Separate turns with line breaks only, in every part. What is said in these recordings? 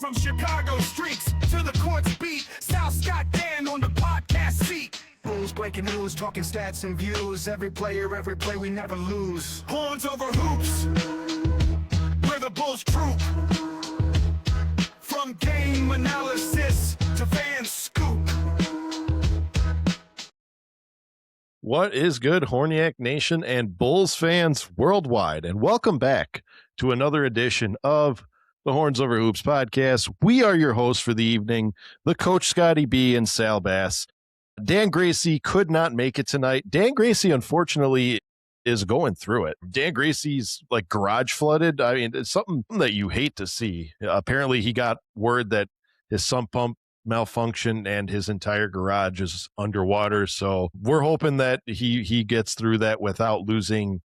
From Chicago streets to the courts beat, Sal Scott Dan on the podcast seat. Bulls breaking news, talking stats and views. Every player, every play, we never lose. Horns over hoops, we're the Bulls troop. From game analysis to fan scoop.
What is good, Horniak Nation and Bulls fans worldwide, and welcome back to another edition of the Horns Over Hoops podcast. We are your hosts for the evening, the Coach Scotty B and Sal Bass. Dan Gracie could not make it tonight. Dan Gracie, unfortunately, is going through it. Dan Gracie's like garage flooded. I mean, it's something that you hate to see. Apparently, he got word that his sump pump malfunctioned and his entire garage is underwater. So we're hoping that he gets through that without losing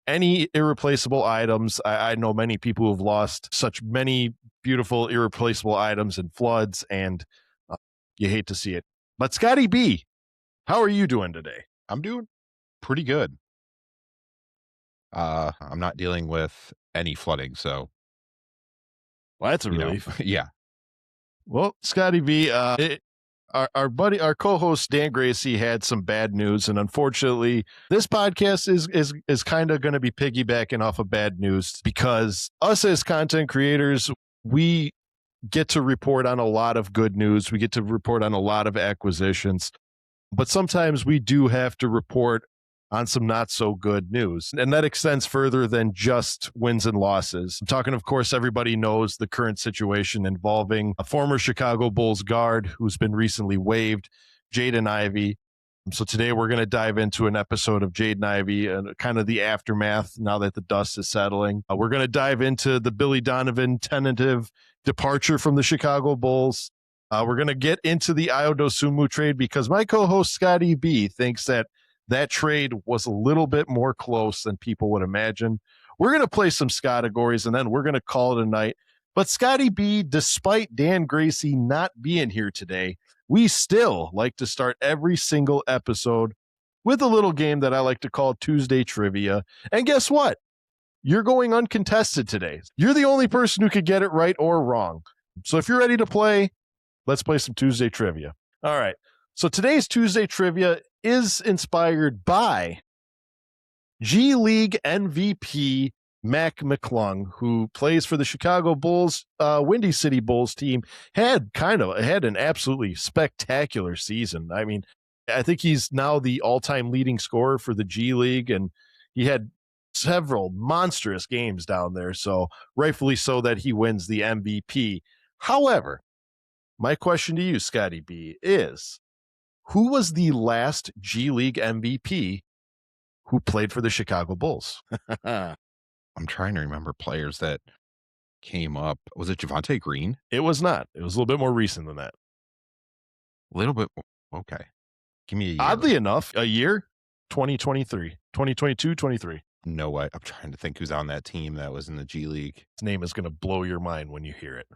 any irreplaceable items. I know many people who have lost such many beautiful irreplaceable items in floods, and you hate to see it. But Scotty B, how are you doing today?
I'm doing pretty good. I'm not dealing with any flooding, so
Well, that's a relief.
Yeah.
Well, Scotty B, our co-host Dan Gracie had some bad news, and unfortunately, this podcast is kind of going to be piggybacking off of bad news because us as content creators, we get to report on a lot of good news. We get to report on a lot of acquisitions, but sometimes we do have to report on some not so good news. And that extends further than just wins and losses. I'm talking, of course, everybody knows the current situation involving a former Chicago Bulls guard who's been recently waived, Jaden Ivey. So today we're going to dive into an episode of Jaden Ivey and kind of the aftermath now that the dust is settling. We're going to dive into the Billy Donovan tentative departure from the Chicago Bulls. We're going to get into the Ayo Dosunmu trade because my co-host Scotty B thinks that trade was a little bit more close than people would imagine. We're going to play some Scotty Gories, and then we're going to call it a night. But Scotty B, despite Dan Gracie not being here today, we still like to start every single episode with a little game that I like to call Tuesday Trivia. And guess what? You're going uncontested today. You're the only person who could get it right or wrong. So if you're ready to play, let's play some Tuesday Trivia. All right. So today's Tuesday Trivia is inspired by G League MVP Mack McClung, who plays for the Chicago Bulls, Windy City Bulls team. Had an absolutely spectacular season. I mean, I think he's now the all-time leading scorer for the G League, and he had several monstrous games down there. So rightfully so that he wins the MVP. However, my question to you, Scotty B, is who was the last G League MVP who played for the Chicago Bulls?
I'm trying to remember players that came up. Was it Javonte Green?
It was not. It was a little bit more recent than that.
A little bit. Okay. Give me a year.
Oddly enough, a year, 2023, 2022, 23.
No way. I'm trying to think who's on that team that was in the G League.
His name is going to blow your mind when you hear it.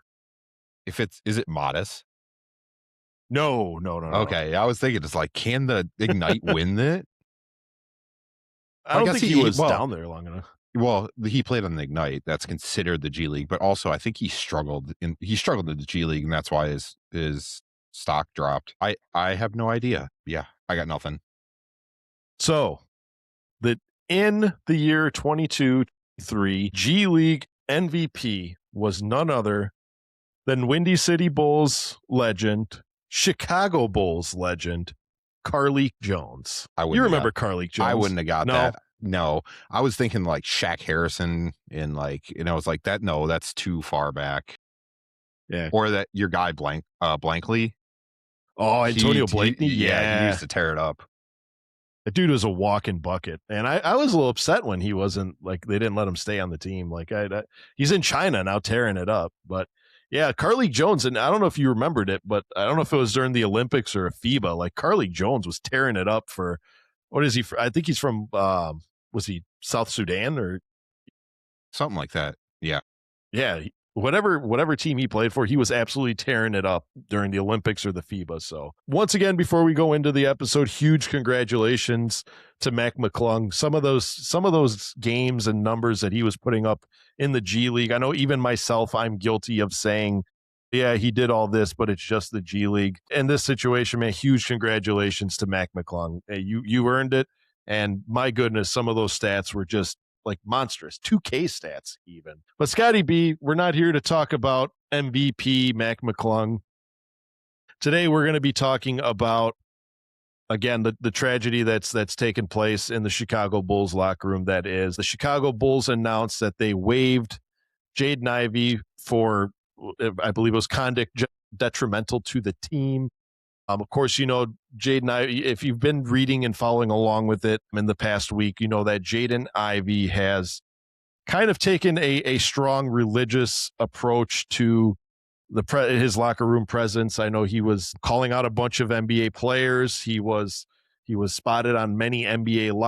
Is it Modest?
No.
Okay, I was thinking it's like, can the Ignite win it?
I don't think he was down there long enough.
Well, he played on the Ignite. That's considered the G League, but also I think he struggled in the G League, and that's why his stock dropped. I have no idea. Yeah, I got nothing.
So, in the year 22-23, G League MVP was none other than Windy City Bulls legend, Chicago Bulls legend, Carlik Jones. You remember Carlik Jones?
I wouldn't have got that. No, I was thinking like Shaq Harrison and I was like that. No, that's too far back.
Yeah.
Or that your guy Blankley.
Oh, Antonio Blakeney.
He used to tear it up.
The dude was a walking bucket. And I was a little upset when he wasn't, like, they didn't let him stay on the team. Like, he's in China now tearing it up. But yeah, Carlik Jones, and I don't know if you remembered it, but I don't know if it was during the Olympics or a FIBA. Like, Carlik Jones was tearing it up for, what is he? I think he's from, was he South Sudan or
something like that? Yeah.
Yeah. Whatever team he played for, he was absolutely tearing it up during the Olympics or the FIBA. So once again, before we go into the episode, huge congratulations to Mack McClung. Some of those games and numbers that he was putting up in the G League. I know even myself, I'm guilty of saying yeah, he did all this, but it's just the G League. In this situation, man, huge congratulations to Mack McClung. You earned it. And my goodness, some of those stats were just like monstrous, 2K stats even. But Scotty B, we're not here to talk about MVP Mack McClung. Today, we're going to be talking about, again, the tragedy that's taken place in the Chicago Bulls locker room. That is, the Chicago Bulls announced that they waived Jaden Ivey for, I believe it was conduct detrimental to the team. Of course, you know, Jaden Ivey, if you've been reading and following along with it in the past week, you know that Jaden Ivey has kind of taken a strong religious approach to his locker room presence. I know he was calling out a bunch of NBA players. He was spotted on many Instagram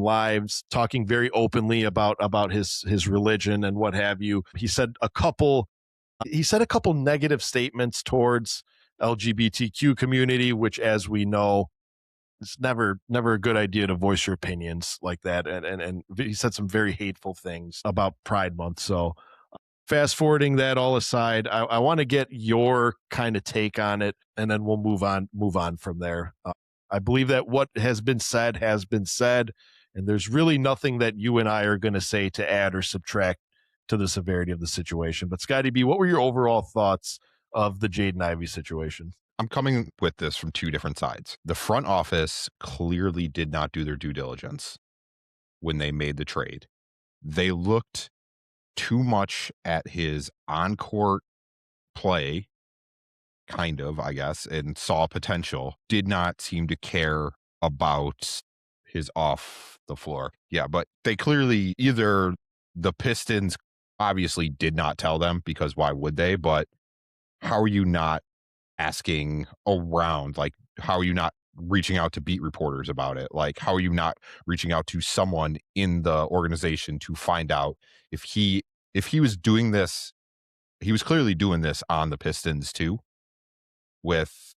lives, talking very openly about his religion and what have you. He said a couple negative statements towards LGBTQ community, which, as we know, it's never a good idea to voice your opinions like that. And he said some very hateful things about Pride Month. So fast forwarding that all aside, I want to get your kind of take on it, and then we'll move on from there. I believe that what has been said, and there's really nothing that you and I are going to say to add or subtract to the severity of the situation. But Scotty B, what were your overall thoughts of the Jaden Ivey situation?
I'm coming with this from two different sides. The front office clearly did not do their due diligence when they made the trade. They looked too much at his on-court play, kind of, I guess, and saw potential. Did not seem to care about his off the floor. Yeah, but they clearly, either the Pistons obviously did not tell them, because why would they? But how are you not asking around? Like, how are you not reaching out to beat reporters about it? Like, how are you not reaching out to someone in the organization to find out if he was doing this? He was clearly doing this on the Pistons too, with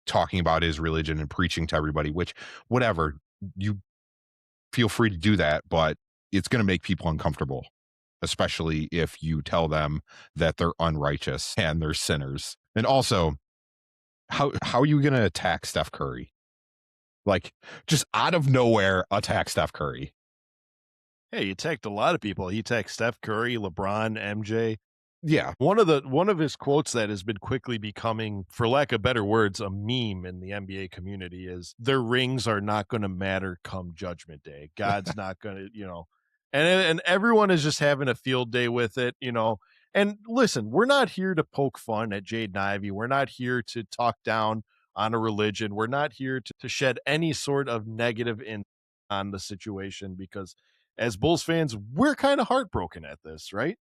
talking about his religion and preaching to everybody, which, whatever, you feel free to do that, but it's going to make people uncomfortable, especially if you tell them that they're unrighteous and they're sinners. And also, how are you going to attack Steph Curry? Like, just out of nowhere, attack Steph Curry.
Hey, he attacked a lot of people. He attacked Steph Curry, LeBron, MJ.
Yeah.
One of his quotes that has been quickly becoming, for lack of better words, a meme in the NBA community is, their rings are not going to matter come Judgment Day. God's not going to, you know, and everyone is just having a field day with it, you know. And listen, we're not here to poke fun at Jaden Ivey. We're not here to talk down on a religion. We're not here to shed any sort of negative on the situation, because as Bulls fans, we're kind of heartbroken at this, right?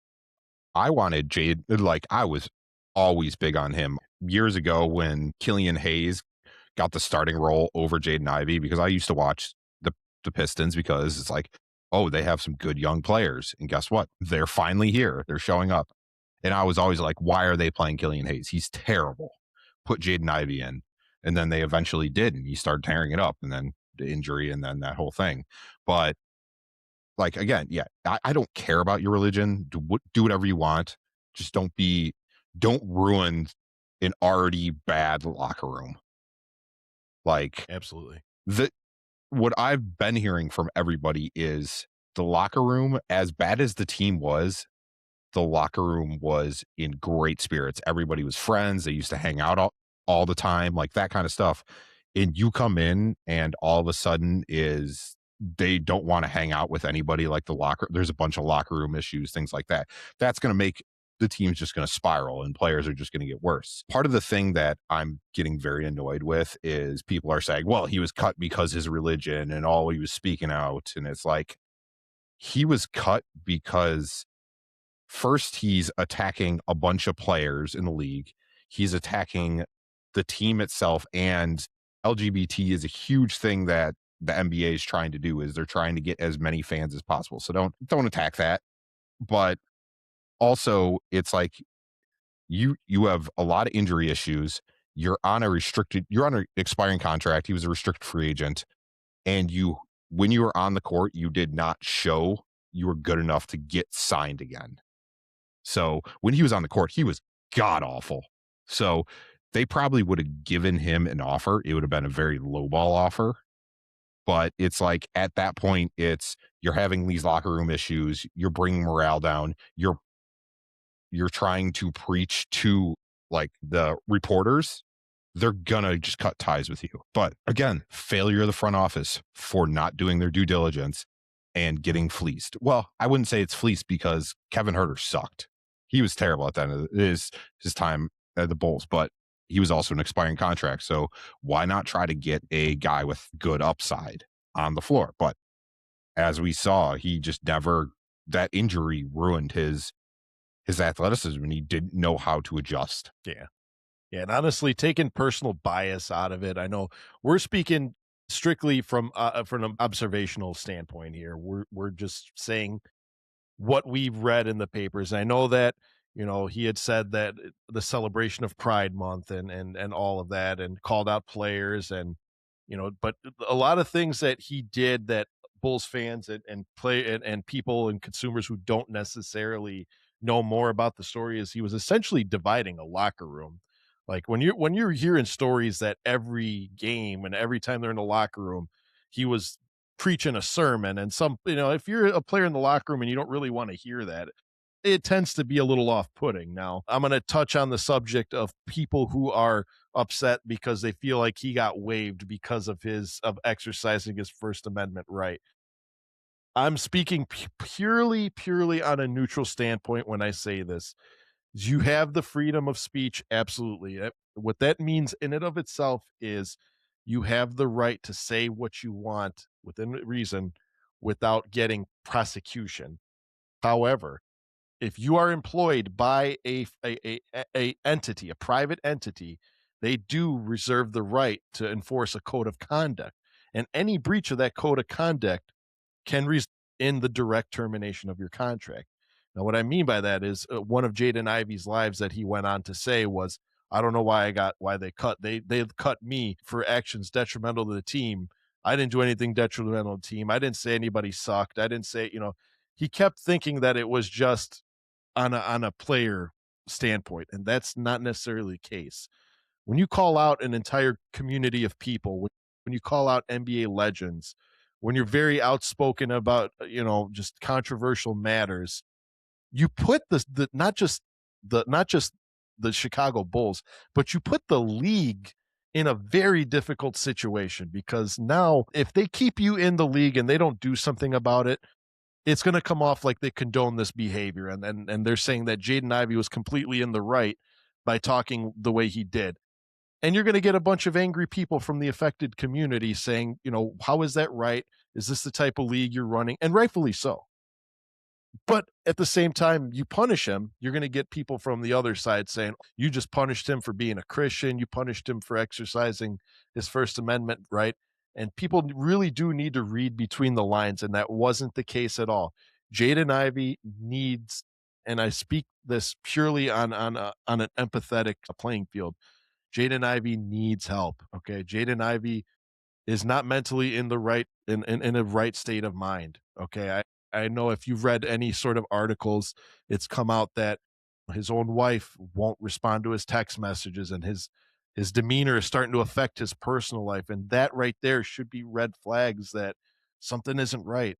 I wanted Jade, like, I was always big on him years ago when Killian Hayes got the starting role over Jaden Ivey, because I used to watch the Pistons, because it's like, oh, they have some good young players. And guess what? They're finally here. They're showing up. And I was always like, why are they playing Killian Hayes? He's terrible. Put Jaden Ivey in. And then they eventually did, and he started tearing it up, and then the injury, and then that whole thing. But like, again, yeah, I don't care about your religion. Do whatever you want. Just don't ruin an already bad locker room. Like,
Absolutely.
What I've been hearing from everybody is the locker room, as bad as the team was, the locker room was in great spirits. Everybody was friends. They used to hang out all the time, like that kind of stuff. And you come in, and all of a sudden they don't want to hang out with anybody. Like, there's a bunch of locker room issues, things like that. That's going to make the team's just going to spiral, and players are just going to get worse. Part of the thing that I'm getting very annoyed with is people are saying, well, he was cut because his religion and all, he was speaking out. And it's like, he was cut because first he's attacking a bunch of players in the league. He's attacking the team itself, and LGBT is a huge thing that the NBA is trying to do, is they're trying to get as many fans as possible. So don't attack that. But also, it's like, you have a lot of injury issues. You're on an expiring contract. He was a restricted free agent. And when you were on the court, you did not show you were good enough to get signed again. So when he was on the court, he was god awful. So they probably would have given him an offer. It would have been a very lowball offer. But it's like at that point, you're having these locker room issues. You're bringing morale down. You're trying to preach to like the reporters. They're gonna just cut ties with you. But again, failure of the front office for not doing their due diligence and getting fleeced. Well, I wouldn't say it's fleeced because Kevin Huerter sucked. He was terrible at the end of his time at the Bulls, but he was also an expiring contract. So why not try to get a guy with good upside on the floor? But as we saw, he just never, that injury ruined his athleticism, and he didn't know how to adjust.
Yeah. Yeah. And honestly, taking personal bias out of it, I know we're speaking strictly from an observational standpoint here. We're just saying what we've read in the papers. I know that, he had said that the celebration of Pride Month and all of that, and called out players and, but a lot of things that he did that Bulls fans and people and consumers who don't necessarily know more about the story is he was essentially dividing a locker room. Like when you're hearing stories that every game and every time they're in the locker room, he was preaching a sermon, and if you're a player in the locker room and you don't really want to hear that, it tends to be a little off-putting. Now, I'm going to touch on the subject of people who are upset because they feel like he got waived because of exercising his First Amendment right. I'm speaking purely on a neutral standpoint when I say this. You have the freedom of speech, absolutely. What that means in and of itself is you have the right to say what you want within reason without getting prosecution. However, if you are employed by a entity, a private entity, they do reserve the right to enforce a code of conduct, and any breach of that code of conduct can result in the direct termination of your contract. Now, what I mean by that is one of Jaden Ivey's lives that he went on to say was, "I don't know why they cut me for actions detrimental to the team. I didn't do anything detrimental to the team. I didn't say anybody sucked. I didn't say." He kept thinking that it was just on a player standpoint, and that's not necessarily the case. When you call out an entire community of people, when you call out NBA legends, when you're very outspoken about just controversial matters, you put the not just the Chicago Bulls, but you put the league in a very difficult situation, because now if they keep you in the league and they don't do something about it, it's going to come off like they condone this behavior. And they're saying that Jaden Ivey was completely in the right by talking the way he did. And you're going to get a bunch of angry people from the affected community saying, how is that right? Is this the type of league you're running? And rightfully so. But at the same time, you punish him, you're going to get people from the other side saying, you just punished him for being a Christian. You punished him for exercising his First Amendment right. And people really do need to read between the lines. And that wasn't the case at all. Jaden Ivey needs, and I speak this purely on an empathetic playing field, Jaden Ivey needs help. Okay. Jaden Ivey is not mentally in a right state of mind. Okay. I know if you've read any sort of articles, it's come out that his own wife won't respond to his text messages, and his demeanor is starting to affect his personal life. And that right there should be red flags that something isn't right.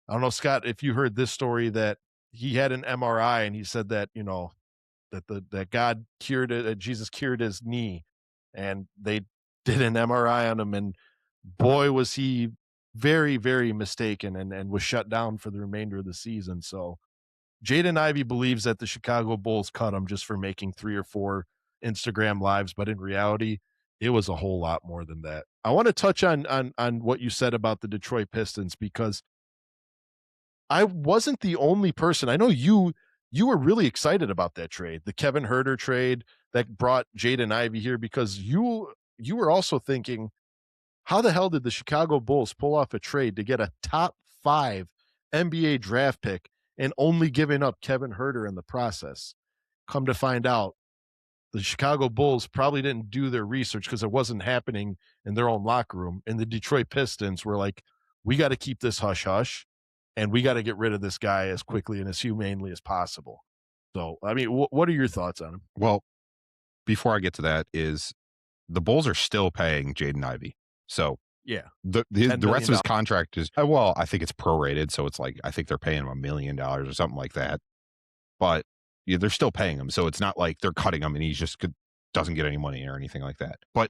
I don't know, Scott, if you heard this story that he had an MRI and he said that, that God cured it, Jesus cured his knee, and they did an MRI on him, and boy, was he very, very mistaken, and was shut down for the remainder of the season. So Jaden Ivey believes that the Chicago Bulls cut him just for making 3 or 4 Instagram lives, but in reality, it was a whole lot more than that. I want to touch on what you said about the Detroit Pistons, because I wasn't the only person. I know you were really excited about that trade, the Kevin Huerter trade that brought Jaden Ivey here, because you were also thinking, how the hell did the Chicago Bulls pull off a trade to get a top 5 NBA draft pick and only giving up Kevin Huerter in the process? Come to find out, the Chicago Bulls probably didn't do their research because it wasn't happening in their own locker room. And the Detroit Pistons were like, we got to keep this hush hush, and we got to get rid of this guy as quickly and as humanely as possible. So, I mean, what are your thoughts on him?
Well, before I get to that, is the Bulls are still paying Jaden Ivey. So
Yeah,
the
$10
rest of
million.
his contract is, well, I think it's prorated. So it's like, I think they're paying him $1 million or something like that. But yeah, they're still paying him. So it's not like they're cutting him and he just doesn't get any money or anything like that. But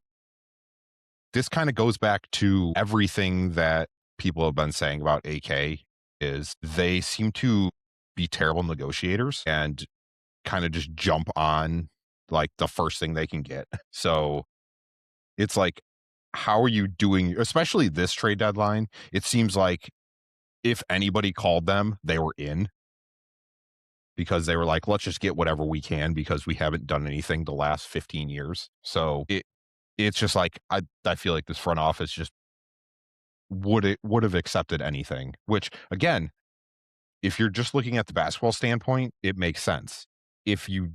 this kind of goes back to everything that people have been saying about AK is they seem to be terrible negotiators and kind of just jump on like the first thing they can get. So it's like, how are you doing, especially this trade deadline? It seems like if anybody called them, they were in, because they were like, let's just get whatever we can because we haven't done anything the last 15 years. So it's just like, I feel like this front office just would have accepted anything, which again, if you're just looking at the basketball standpoint, it makes sense. If you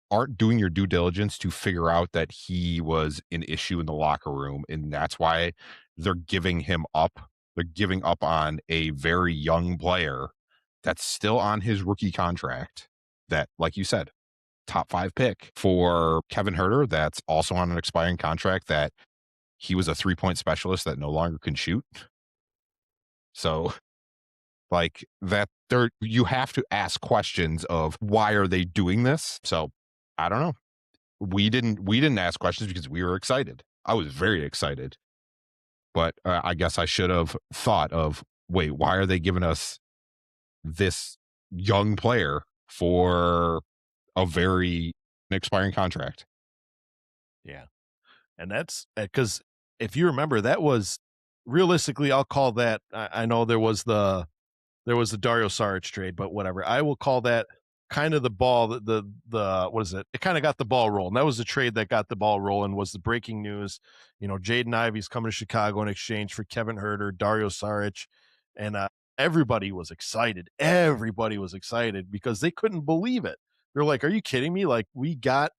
aren't doing your due diligence to figure out that he was an issue in the locker room, and that's why they're giving him up. They're giving up on a very young player that's still on his rookie contract that, like you said, top 5 pick for Kevin Herter. That's also on an expiring contract that he was a 3-point specialist that no longer can shoot. So like that, there, you have to ask questions of why are they doing this? So I don't know. We didn't ask questions because we were excited. I was very excited, but I guess I should have thought of, wait, why are they giving us this young player for a very expiring contract?
Yeah. And that's because if you remember, that was realistically, I'll call that. I know there was the Dario Saric trade, but whatever. I will call that kind of the ball, the what is it? It kind of got the ball rolling. That was the trade that got the ball rolling, was the breaking news. You know, Jaden Ivey's coming to Chicago in exchange for Kevin Herter, Dario Saric, and everybody was excited. Everybody was excited because they couldn't believe it. They're like, "Are you kidding me? Like, we got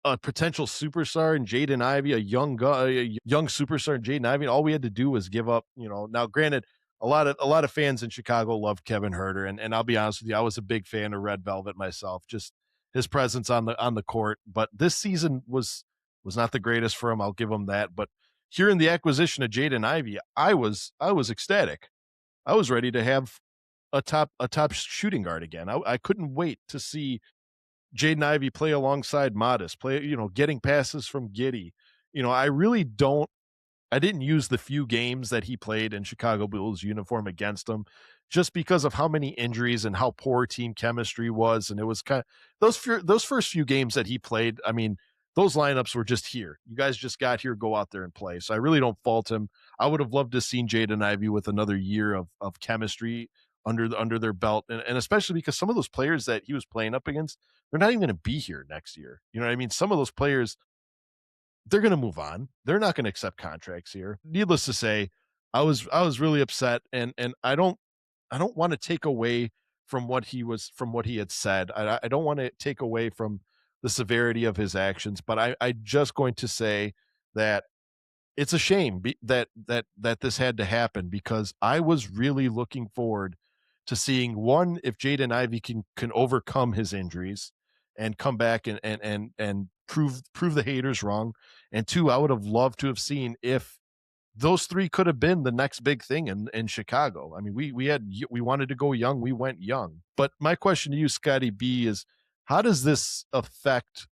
a potential superstar in Jaden Ivey, a young guy, a young superstar in Jaden Ivey. All we had to do was give up, you know." Now, granted, a lot of fans in Chicago love Kevin Herter, and I'll be honest with you, I was a big fan of Red Velvet myself, just his presence on the court. But this season was not the greatest for him. I'll give him that. But hearing the acquisition of Jaden Ivey, I was ecstatic. I was ready to have a top shooting guard again. I couldn't wait to see Jaden Ivey play alongside Modest, play, you know, getting passes from Giddey. You know, I didn't use the few games that he played in Chicago Bulls uniform against them just because of how many injuries and how poor team chemistry was. And it was kind of those first few games that he played. I mean, those lineups were just here. You guys just got here, go out there and play. So I really don't fault him. I would have loved to have seen Jaden Ivey with another year of chemistry under their belt. And especially because some of those players that he was playing up against, they're not even going to be here next year. You know what I mean? Some of those players, they're going to move on. They're not going to accept contracts here. Needless to say, I was really upset, and I don't want to take away from what he had said. I don't want to take away from the severity of his actions, but I just going to say that it's a shame that this had to happen, because I was really looking forward to seeing, one, if Jaden Ivey can overcome his injuries and come back and prove the haters wrong, and two, I would have loved to have seen if those three could have been the next big thing in Chicago. I mean, we wanted to go young, we went young. But my question to you, Scotty B, is how does this affect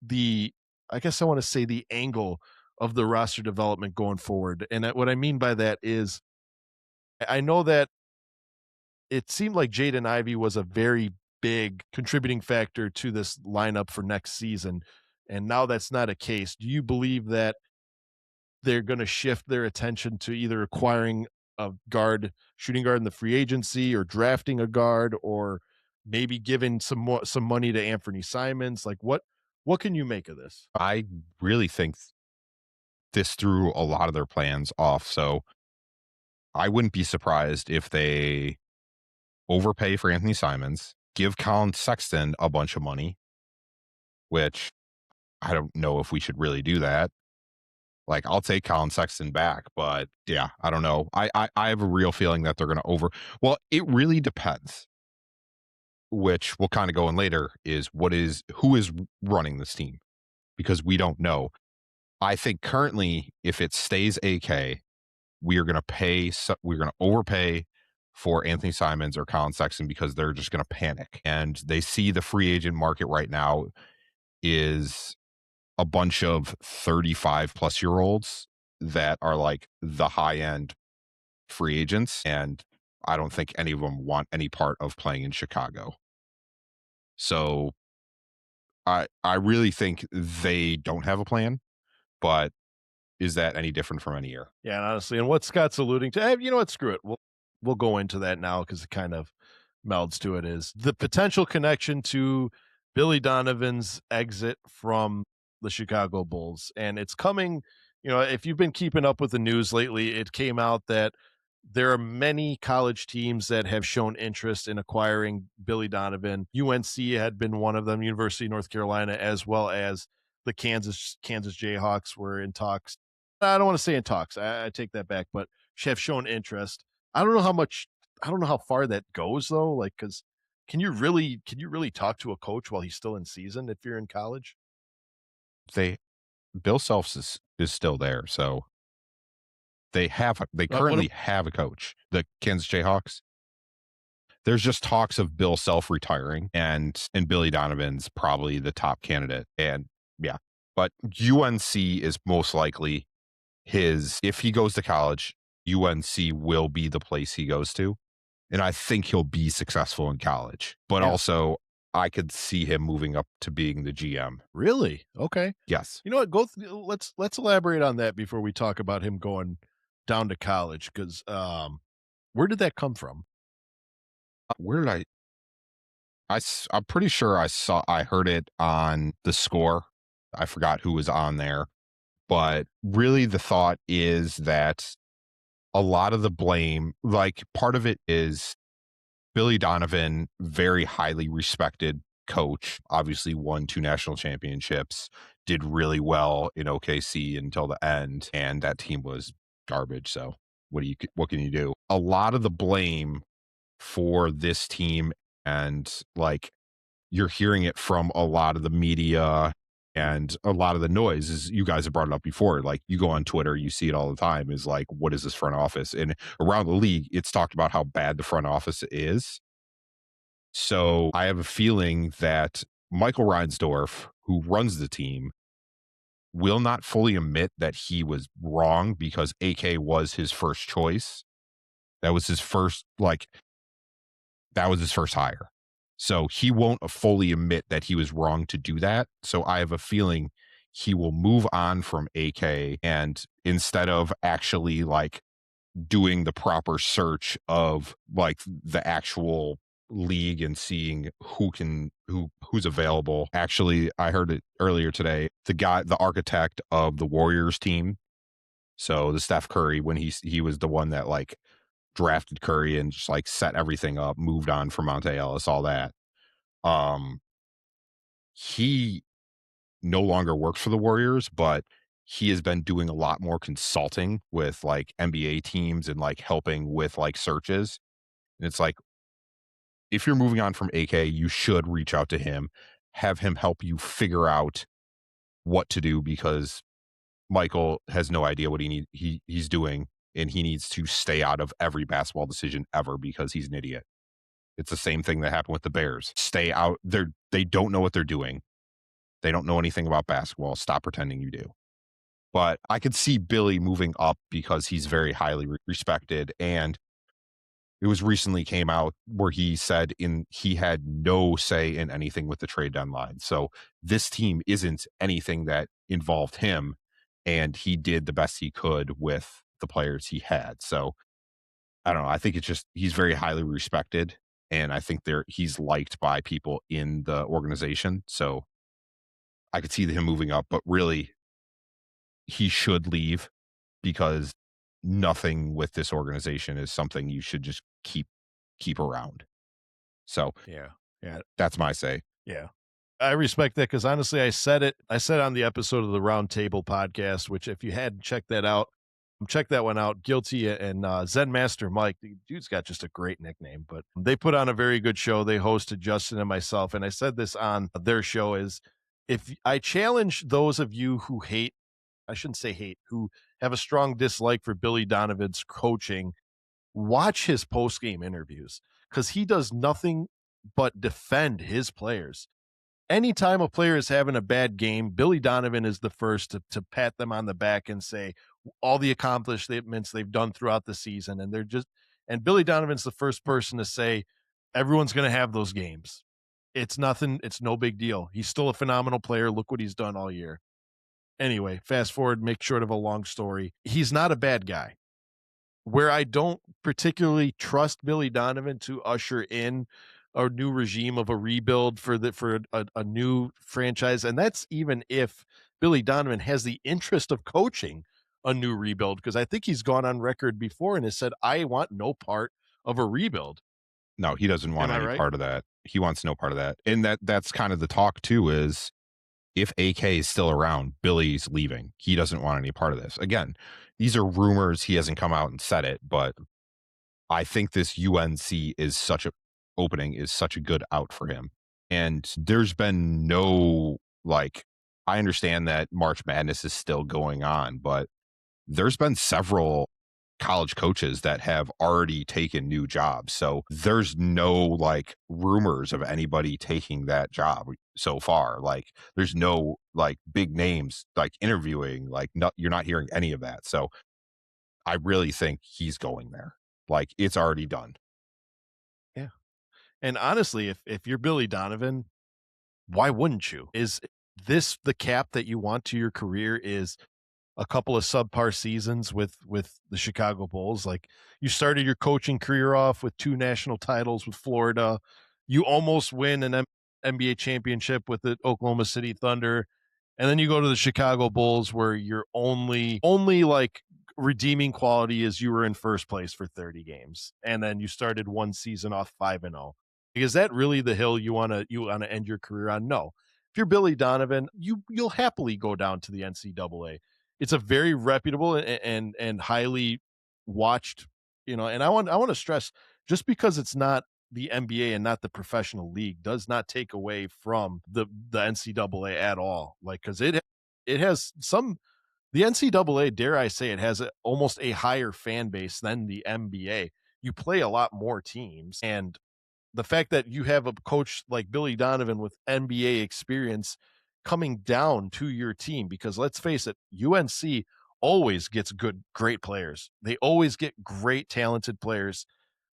the, I guess I want to say, the angle of the roster development going forward? And what I mean by that is, I know that it seemed like Jaden Ivey was a very big contributing factor to this lineup for next season. And now that's not a case. Do you believe that they're going to shift their attention to either acquiring a shooting guard in the free agency, or drafting a guard, or maybe giving some money to Anthony Simons? Like, what can you make of this?
I really think this threw a lot of their plans off. So I wouldn't be surprised if they overpay for Anthony Simons, give Colin Sexton a bunch of money, which I don't know if we should really do that. Like, I'll take Colin Sexton back, but yeah, I don't know. I have a real feeling that they're going to well, it really depends. which we'll kind of go in later, is who is running this team, because we don't know. I think currently, if it stays AK, we're going to overpay for Anthony Simons or Colin Sexton because they're just going to panic. And they see the free agent market right now is a bunch of 35 plus year olds that are like the high end free agents. And I don't think any of them want any part of playing in Chicago. So I really think they don't have a plan, but is that any different from any year?
Yeah, and honestly, and what Scott's alluding to, you know what, screw it. We'll go into that now because it kind of melds to it, is the potential connection to Billy Donovan's exit from the Chicago Bulls. And it's coming, if you've been keeping up with the news lately, it came out that there are many college teams that have shown interest in acquiring Billy Donovan. UNC had been one of them, University of North Carolina, as well as the Kansas Jayhawks were in talks. I don't want to say in talks. I take that back, but have shown interest. I don't know how far that goes though. Like, cause can you really talk to a coach while he's still in season if you're in college?
Bill Selfs is still there. So they currently have a coach, the Kansas Jayhawks. There's just talks of Bill Self retiring and Billy Donovan's probably the top candidate. And yeah, but UNC is most likely if he goes to college, UNC will be the place he goes to. And I think he'll be successful in college, but also I could see him moving up to being the GM.
Really? Okay.
Yes.
You know what? Let's elaborate on that before we talk about him going down to college. Cause, where did that come from?
Where did I'm pretty sure I heard it on The Score. I forgot who was on there, but really the thought is that a lot of the blame, like part of it is Billy Donovan, very highly respected coach, obviously won 2 national championships, did really well in OKC until the end, and that team was garbage. So what can you do? A lot of the blame for this team, and like you're hearing it from a lot of the media and a lot of the noise, is you guys have brought it up before. Like you go on Twitter, you see it all the time, is like, what is this front office? And around the league, it's talked about how bad the front office is. So I have a feeling that Michael Reinsdorf, who runs the team, will not fully admit that he was wrong because AK was his first choice. That was his first hire. So he won't fully admit that he was wrong to do that. So I have a feeling he will move on from AK, and instead of actually like doing the proper search of like the actual league and seeing who's available. Actually, I heard it earlier today. The architect of the Warriors team. So the Steph Curry, when he was the one that like drafted Curry and just like set everything up, moved on from Monte Ellis, all that. He no longer works for the Warriors, but he has been doing a lot more consulting with like NBA teams and like helping with like searches. And it's like, if you're moving on from AK, you should reach out to him, have him help you figure out what to do, because Michael has no idea what he's doing, and he needs to stay out of every basketball decision ever because he's an idiot. It's the same thing that happened with the Bears. Stay out. They don't know what they're doing. They don't know anything about basketball. Stop pretending you do. But I could see Billy moving up because he's very highly respected. And it was recently came out where he said he had no say in anything with the trade deadline. So this team isn't anything that involved him, and he did the best he could with the players he had. So I don't know. I think it's just, he's very highly respected, and I think he's liked by people in the organization. So I could see him moving up, but really he should leave, because nothing with this organization is something you should just keep around. So
yeah,
that's my say.
Yeah. I respect that, because honestly, I said it on the episode of the Round Table podcast, which if you hadn't checked that out, Check that one out. Guilty and Zen Master Mike. The dude's got just a great nickname, but they put on a very good show. They hosted Justin and myself, and I said this on their show is if I challenge those of you who hate, I shouldn't say hate, who have a strong dislike for Billy Donovan's coaching, watch his post-game interviews because he does nothing but defend his players. Anytime a player is having a bad game, Billy Donovan is the first to pat them on the back and say all the accomplishments they've done throughout the season. And and Billy Donovan's the first person to say, everyone's going to have those games. It's nothing. It's no big deal. He's still a phenomenal player. Look what he's done all year. Anyway, fast forward, make short of a long story. He's not a bad guy. Where I don't particularly trust Billy Donovan to usher in a new regime of a rebuild for a new franchise, and that's even if Billy Donovan has the interest of coaching a new rebuild, because I think he's gone on record before and has said, I want no part of a rebuild.
No, he doesn't want
Am I
any
right?
part of that. He wants no part of that. And that's kind of the talk too, is if AK is still around, Billy's leaving. He doesn't want any part of this. Again, these are rumors. He hasn't come out and said it, but I think this UNC is such a good out for him. And there's been no, like, I understand that March Madness is still going on, but there's been several college coaches that have already taken new jobs. So there's no like rumors of anybody taking that job so far. Like there's no like big names like interviewing, like you're not hearing any of that. So I really think he's going there. Like it's already done.
Yeah. And honestly, if you're Billy Donovan, why wouldn't you? Is this the cap that you want to your career? Is a couple of subpar seasons with the Chicago Bulls? Like you started your coaching career off with 2 national titles with Florida. You almost win an NBA championship with the Oklahoma City Thunder. And then you go to the Chicago Bulls where your only like redeeming quality is you were in first place for 30 games. And then you started one season off 5-0. Is that really the hill you want to end your career on? No. If you're Billy Donovan, you'll happily go down to the NCAA. It's a very reputable and highly watched, and I want to stress, just because it's not the NBA and not the professional league does not take away from the NCAA at all. Like, because it has the NCAA, dare I say, it has almost a higher fan base than the NBA. You play a lot more teams, and the fact that you have a coach like Billy Donovan with NBA experience coming down to your team, because let's face it, UNC always gets great players. They always get great, talented players.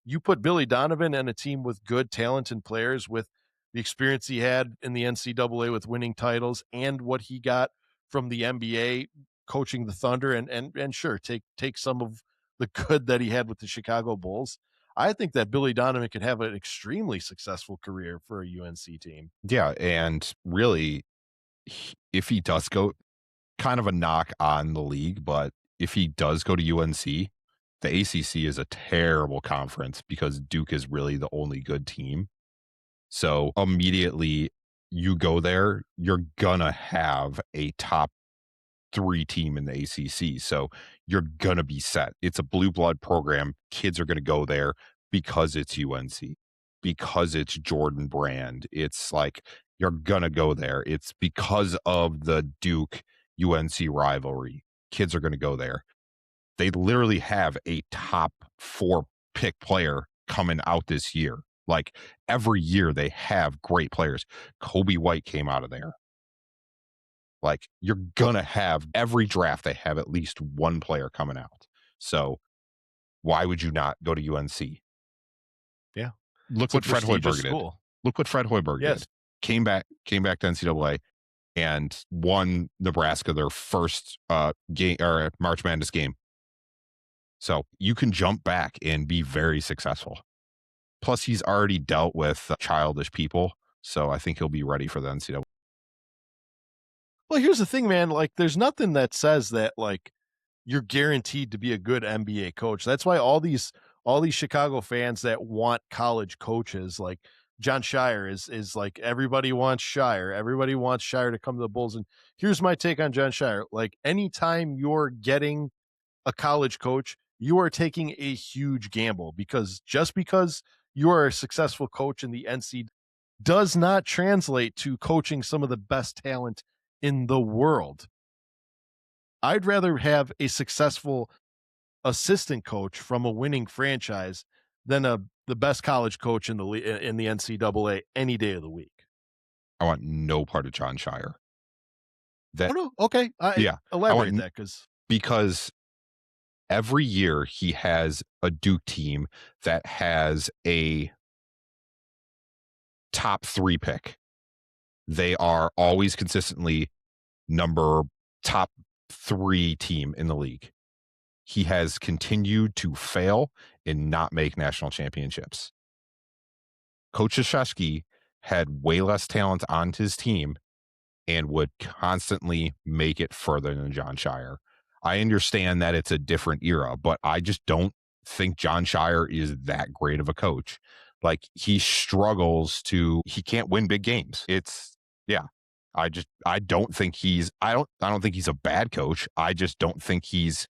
You put Billy Donovan and a team with good, talented players with the experience he had in the NCAA with winning titles and what he got from the NBA coaching the Thunder, and sure, take some of the good that he had with the Chicago Bulls. I think that Billy Donovan could have an extremely successful career for a UNC team.
Yeah. And really, if he does go, kind of a knock on the league, but if he does go to UNC, the ACC is a terrible conference because Duke is really the only good team. So immediately you go there, you're gonna have a top 3 team in the ACC. So you're gonna be set. It's a blue blood program. Kids are gonna go there because it's UNC, because it's Jordan Brand. It's like you're gonna go there. It's because of the Duke UNC rivalry. Kids are gonna go there. They literally have a top 4 pick player coming out this year. Like every year they have great players. Kobe White came out of there. Like you're gonna have every draft they have at least one player coming out. So why would you not go to UNC?
Yeah.
Look
It's a
what Fred
prestigious
Hoiberg did.
school.
Look what Fred Hoiberg
Yes.
did. Came back to NCAA and won Nebraska their first game or March Madness game. So you can jump back and be very successful. Plus, he's already dealt with childish people, so I think he'll be ready for the NCAA.
Well, here's the thing, man. Like, there's nothing that says that like you're guaranteed to be a good NBA coach. That's why all these Chicago fans that want college coaches, like John Shire is like, everybody wants Shire. Everybody wants Shire to come to the Bulls. And here's my take on John Shire. Like, anytime you're getting a college coach, you are taking a huge gamble, because just because you are a successful coach in the NC does not translate to coaching some of the best talent in the world. I'd rather have a successful assistant coach from a winning franchise than the best college coach in the NCAA any day of the week.
I want no part of John Shire. That
Oh, no, okay,
yeah,
elaborate that,
because every year he has a Duke team that has a top 3 pick. They are always consistently top 3 team in the league. He has continued to fail and not make national championships. Coach Krzyzewski had way less talent on his team and would constantly make it further than John Shire. I understand that it's a different era, but I just don't think John Shire is that great of a coach. Like, he can't win big games. I don't think he's a bad coach. I just don't think he's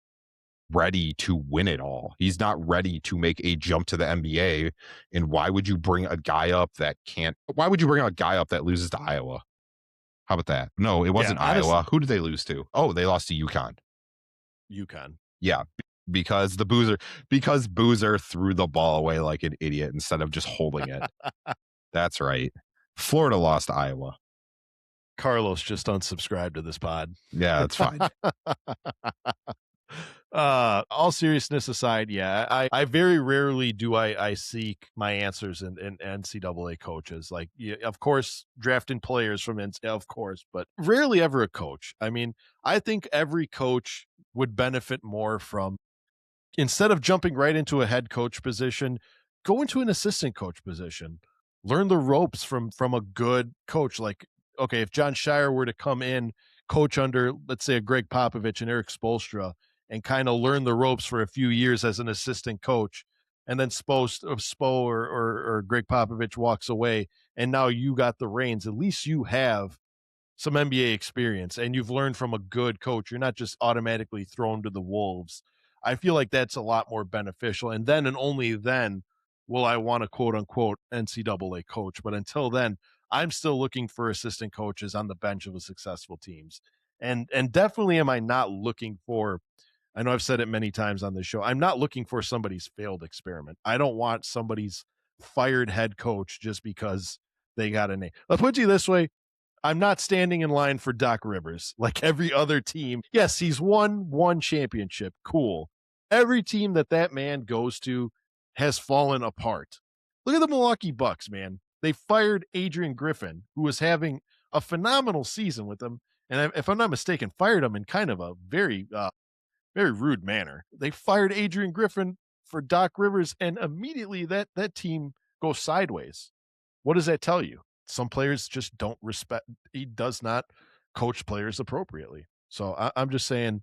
ready to win it all. He's not ready to make a jump to the NBA. And why would you bring a guy up that loses to Iowa? How about that? No, it wasn't Iowa. Who did they lose to? Oh, they lost to UConn. Yeah, because Boozer threw the ball away like an idiot instead of just holding it. That's right. Florida lost to Iowa.
Carlos just unsubscribed to this pod.
Yeah, that's fine.
All seriousness aside, yeah, I very rarely do I seek my answers in NCAA coaches. Like, yeah, of course, drafting players from of course, but rarely ever a coach. I mean, I think every coach would benefit more from, instead of jumping right into a head coach position, go into an assistant coach position. Learn the ropes from a good coach. Like, okay, if John Shire were to come in, coach under, let's say, a Greg Popovich and Eric Spoelstra, and kind of learn the ropes for a few years as an assistant coach, and then Spo or Greg Popovich walks away, and now you got the reins. At least you have some NBA experience and you've learned from a good coach. You're not just automatically thrown to the wolves. I feel like that's a lot more beneficial. And then and only then will I want a quote unquote NCAA coach. But until then, I'm still looking for assistant coaches on the bench of a successful teams. And definitely am I not looking for, I know I've said it many times on this show, I'm not looking for somebody's failed experiment. I don't want somebody's fired head coach just because they got a name. I'll put it this way. I'm not standing in line for Doc Rivers like every other team. Yes, he's won one championship. Cool. Every team that man goes to has fallen apart. Look at the Milwaukee Bucks, man. They fired Adrian Griffin, who was having a phenomenal season with them. And if I'm not mistaken, fired him in kind of a very rude manner. They fired Adrian Griffin for Doc Rivers, and immediately that team goes sideways. What does that tell you? Some players just don't respect. He does not coach players appropriately. So I'm just saying,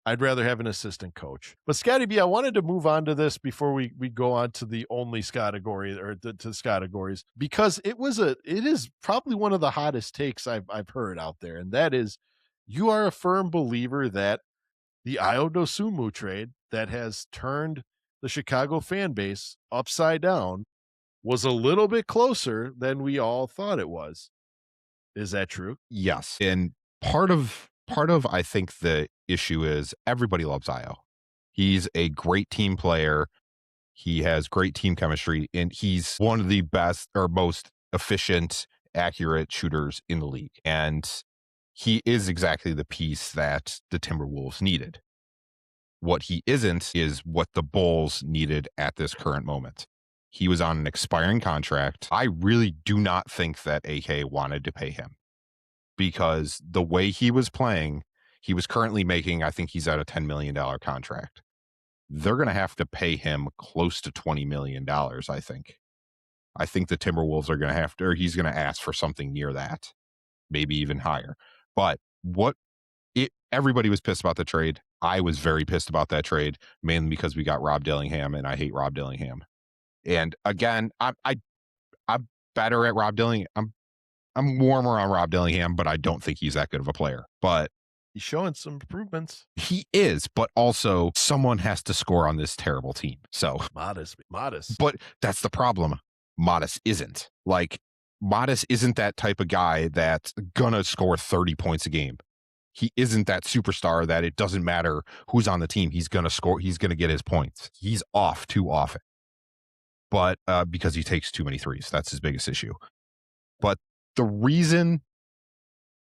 I'd rather have an assistant coach. But Scotty B, I wanted to move on to this before we go on to the only Scotty Gories, or to Scotty Gories, because it is probably one of the hottest takes I've heard out there, and that is, you are a firm believer that the Ayo Dosunmu trade that has turned the Chicago fan base upside down was a little bit closer than we all thought it was. Is that true?
Yes. And part of I think the issue is everybody loves Ayo. He's a great team player. He has great team chemistry, and he's one of the best or most efficient, accurate shooters in the league. And he is exactly the piece that the Timberwolves needed. What he isn't is what the Bulls needed at this current moment. He was on an expiring contract. I really do not think that AK wanted to pay him, because the way he was playing, he was currently making, I think he's at a $10 million contract. They're going to have to pay him close to $20 million, I think. I think the Timberwolves are going to have to, or he's going to ask for something near that, maybe even higher. But everybody was pissed about the trade. I was very pissed about that trade, mainly because we got Rob Dillingham, and I hate Rob Dillingham. And again, I'm better at Rob Dillingham. I'm warmer on Rob Dillingham, but I don't think he's that good of a player. But
He's showing some improvements.
He is, but also someone has to score on this terrible team. So
Modest.
But that's the problem. Modest isn't. Like, Modest isn't that type of guy that's gonna score 30 points a game. He isn't that superstar that it doesn't matter who's on the team. He's gonna score. He's gonna get his points. He's off too often, but because he takes too many threes, that's his biggest issue. But the reason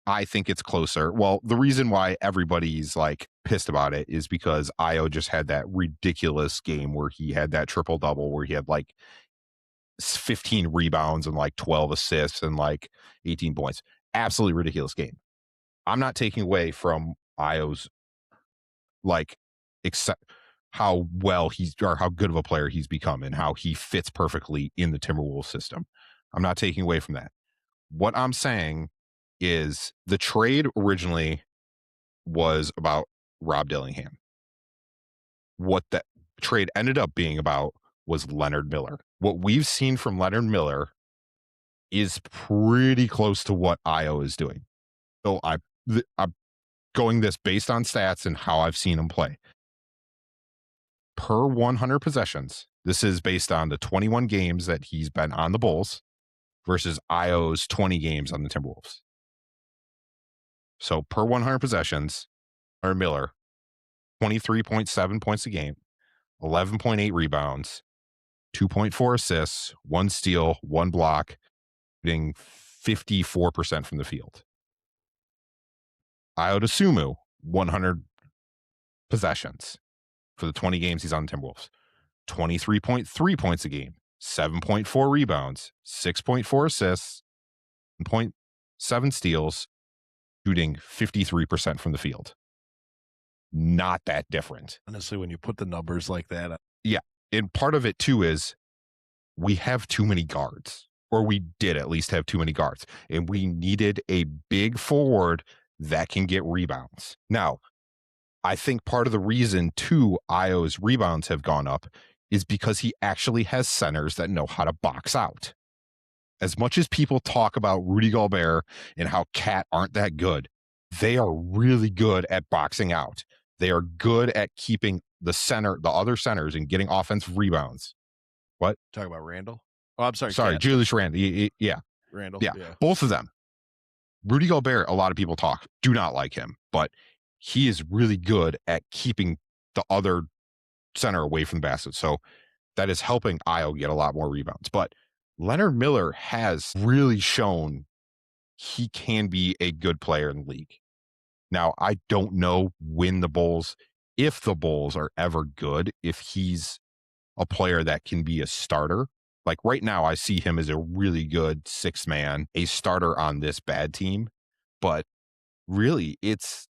I think it's closer, well, the reason why everybody's like pissed about it is because Ayo just had that ridiculous game where he had that triple double where he had like 15 rebounds and like 12 assists and like 18 points. Absolutely ridiculous game. I'm not taking away from Ayo's like except how well he's or how good of a player he's become and how he fits perfectly in the Timberwolves system. I'm not taking away from that. What I'm saying is the trade originally was about Rob Dillingham. What that trade ended up being about was Leonard Miller. What we've seen from Leonard Miller is pretty close to what Ayo is doing. So I'm going this based on stats and how I've seen him play. Per 100 possessions, this is based on the 21 games that he's been on the Bulls versus Ayo's 20 games on the Timberwolves. So per 100 possessions, Leonard Miller, 23.7 points a game, 11.8 rebounds, 2.4 assists, 1 steal, 1 block, shooting 54% from the field. Ayo Dosunmu, 100 possessions for the 20 games he's on the Timberwolves. 23.3 points a game, 7.4 rebounds, 6.4 assists, 0.7 steals, shooting 53% from the field. Not that different.
Honestly, when you put the numbers like that.
Yeah. And part of it too is we have too many guards, or we did at least have too many guards, and we needed a big forward that can get rebounds. Now, I think part of the reason too Ayo's rebounds have gone up is because he actually has centers that know how to box out. As much as people talk about Rudy Gobert and how Cat aren't that good, they are really good at boxing out. They are good at keeping the other centers and getting offensive rebounds. What?
Talking about Randall? Oh, I'm sorry.
Sorry,
Cat.
Julius Randle. Yeah.
Randall.
Yeah. Both of them. Rudy Gobert, a lot of people do not like him, but he is really good at keeping the other center away from the basket. So that is helping Ayo get a lot more rebounds. But Leonard Miller has really shown he can be a good player in the league. Now, I don't know if the Bulls are ever good, if he's a player that can be a starter. Like right now, I see him as a really good sixth man, a starter on this bad team. But really, it's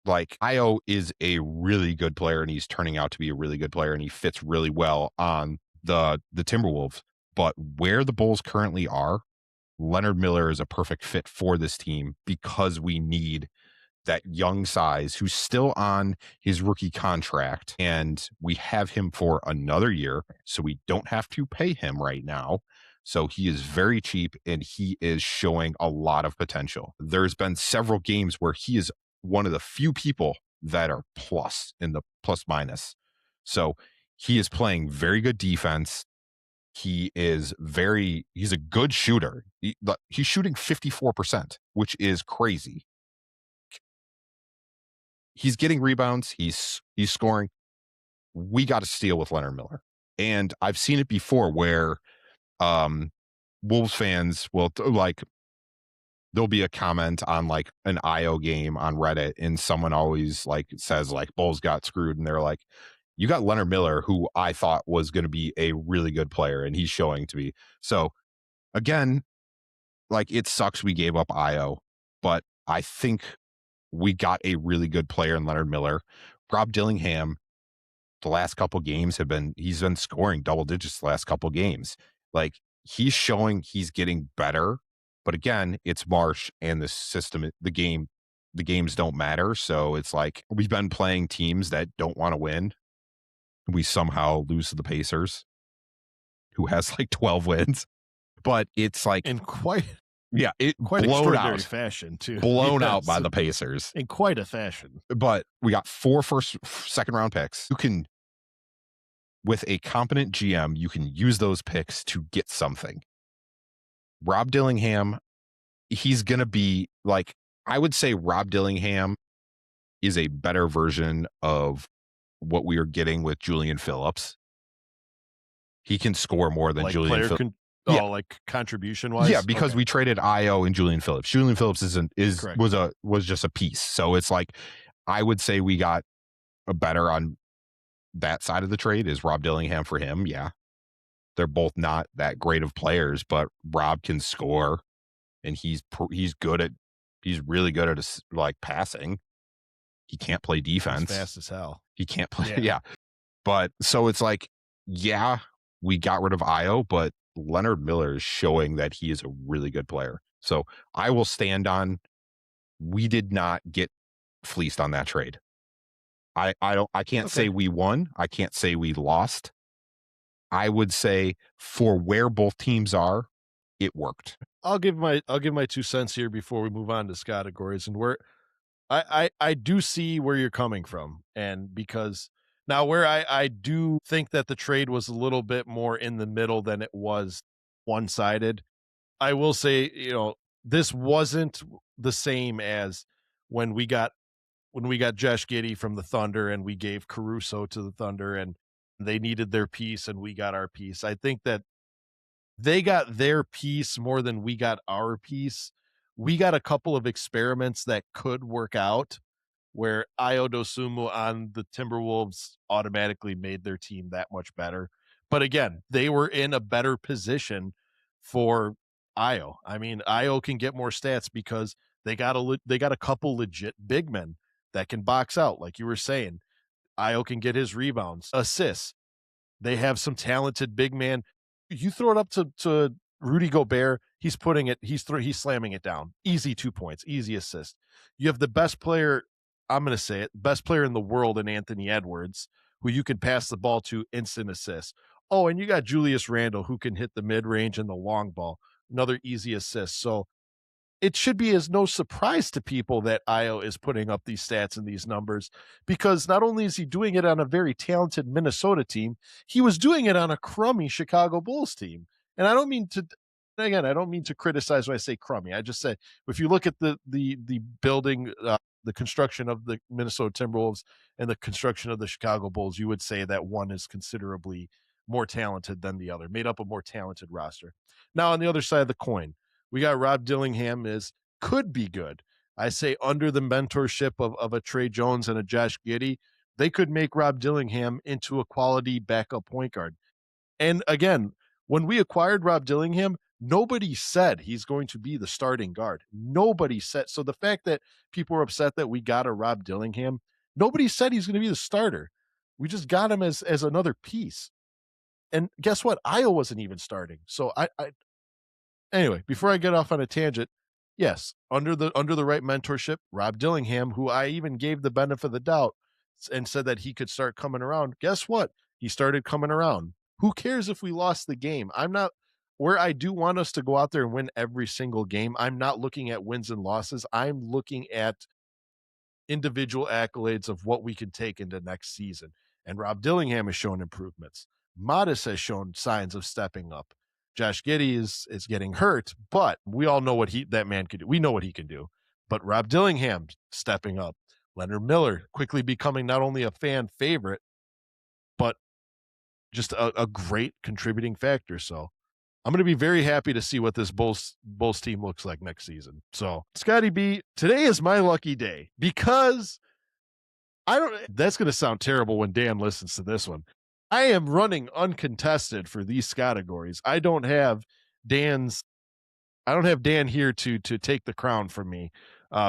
like Ayo is a really good player and he's turning out to be a really good player and he fits really well on the Timberwolves. But where the Bulls currently are, Leonard Miller is a perfect fit for this team because we need that young size who's still on his rookie contract, and we have him for another year, so we don't have to pay him right now. So he is very cheap and he is showing a lot of potential. There's been several games where he is one of the few people that are plus in the plus minus. So he is playing very good defense. He's a good shooter. He's shooting 54%, which is crazy. He's getting rebounds. He's scoring. We got to steal with Leonard Miller. And I've seen it before where Wolves fans will there'll be a comment on like an Ayo game on Reddit and someone always like says like Bulls got screwed. And they're like, you got Leonard Miller, who I thought was going to be a really good player, and he's showing to be. So again, like it sucks we gave up Ayo, but I think we got a really good player in Leonard Miller. Rob Dillingham, the last couple games he's been scoring double digits the last couple games. Like he's showing he's getting better, but again, it's March and the system, the games don't matter. So it's like we've been playing teams that don't want to win. We somehow lose to the Pacers, who has like 12 wins. But it's like,
and quite
Yeah, it
Quite
blown
extraordinary
out,
fashion, too.
blown out
Yes,
by the Pacers.
in quite a fashion.
But we got 4 second round picks. You can, with a competent GM, you can use those picks to get something. Rob Dillingham, he's going to be like, I would say Rob Dillingham is a better version of what we are getting with Julian Phillips. He can score more than
Like
Julian
player
Phillips.
yeah. Like contribution wise.
Yeah, because we traded Ayo and Julian Phillips. Julian Phillips
Correct.
was just a piece. So it's like, I would say we got a better on that side of the trade is Rob Dillingham for him. Yeah, they're both not that great of players, but Rob can score, and he's really good at like passing. He can't play defense.
He's fast as hell.
He can't play. Yeah. But so it's like, yeah, we got rid of Ayo, but Leonard Miller is showing that he is a really good player. So I will stand on, we did not get fleeced on that trade. I can't say we won. I can't say we lost. I would say for where both teams are, it worked.
I'll give my 2 cents here before we move on to Scotty Gories, and where I do see where you're coming from, and because now where I do think that the trade was a little bit more in the middle than it was one-sided. I will say, this wasn't the same as when we got Josh Giddey from the Thunder and we gave Caruso to the Thunder and they needed their piece and we got our piece. I think that they got their piece more than we got our piece. We got a couple of experiments that could work out where Ayo Dosunmu on the Timberwolves automatically made their team that much better. But again, they were in a better position for Ayo. I mean, Ayo can get more stats because they got a couple legit big men that can box out, like you were saying. Ayo can get his rebounds, assists. They have some talented big man. You throw it up to Rudy Gobert, he's slamming it down. Easy 2 points, easy assist. You have the best player, I'm going to say it, best player in the world in Anthony Edwards, who you can pass the ball to, instant assist. Oh, and you got Julius Randle, who can hit the mid-range and the long ball, another easy assist. So it should be as no surprise to people that Ayo is putting up these stats and these numbers, because not only is he doing it on a very talented Minnesota team, he was doing it on a crummy Chicago Bulls team. And I don't mean to criticize when I say crummy. I just say, if you look at the building, the construction of the Minnesota Timberwolves and the construction of the Chicago Bulls, you would say that one is considerably more talented than the other, made up a more talented roster. Now, on the other side of the coin, we got Rob Dillingham could be good. I say under the mentorship of a Trey Jones and a Josh Giddey, they could make Rob Dillingham into a quality backup point guard. And again, when we acquired Rob Dillingham, nobody said he's going to be the starting guard. Nobody said. So the fact that people are upset that we got a Rob Dillingham, nobody said he's going to be the starter. We just got him as another piece. And guess what? Ayo wasn't even starting. So anyway, before I get off on a tangent, yes, under the right mentorship, Rob Dillingham, who I even gave the benefit of the doubt and said that he could start coming around. Guess what? He started coming around. Who cares if we lost the game? I'm not where I do want us to go out there and win every single game. I'm not looking at wins and losses. I'm looking at individual accolades of what we can take into next season. And Rob Dillingham has shown improvements. Modest has shown signs of stepping up. Josh Giddey is getting hurt, but we all know what that man can do. We know what he can do. But Rob Dillingham stepping up. Leonard Miller quickly becoming not only a fan favorite, but just a great contributing factor. So I'm going to be very happy to see what this Bulls team looks like next season. So, Scotty B, today is my lucky day because that's going to sound terrible when Dan listens to this one. I am running uncontested for these categories. I don't have Dan here to take the crown from me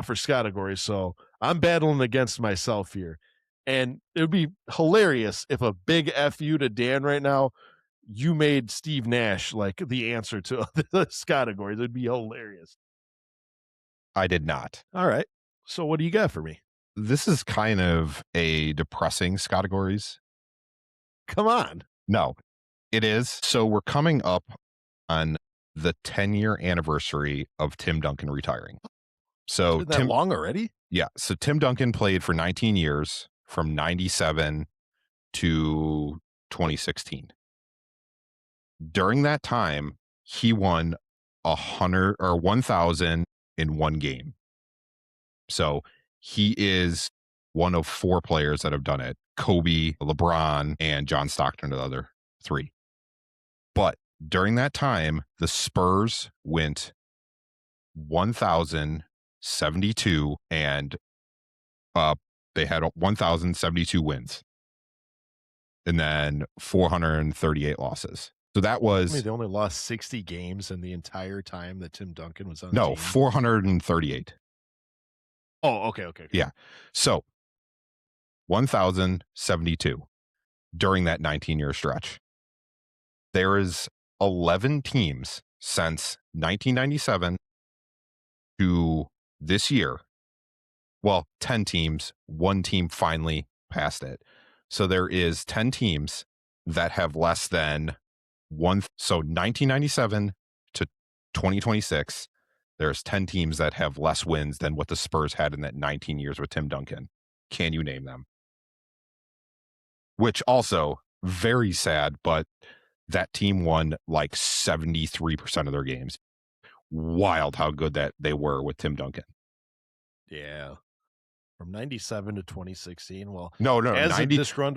for categories. So I'm battling against myself here. And it would be hilarious if a big F you to Dan right now, you made Steve Nash like the answer to the categories. It'd be hilarious.
I did not.
All right. So what do you got for me?
This is kind of a depressing categories.
Come on.
No, it is. So we're coming up on the 10-year anniversary of Tim Duncan retiring. So
Isn't that long already?
Yeah. So Tim Duncan played for 19 years from 97 to 2016. During that time, he won 1,000 in one game. So he is one of 4 players that have done it. Kobe, LeBron, and John Stockton are the other 3. But during that time, the Spurs went 1,072 and they had 1,072 wins and then 438 losses. So that was
they only lost 60 games in the entire time that Tim Duncan was on the
no
team.
438.
Oh, okay.
Yeah. So 1,072 during that 19-year stretch. There is 11 teams since 1997 to this year. Well, 10 teams. 1 team finally passed it. So there is 10 teams that have less than one. So 1997 to 2026, there's 10 teams that have less wins than what the Spurs had in that 19 years with Tim Duncan. Can you name them? Which also very sad, but that team won like 73% of their games. Wild how good that they were with Tim Duncan.
Yeah. From 97 to 2016. Well,
no,
97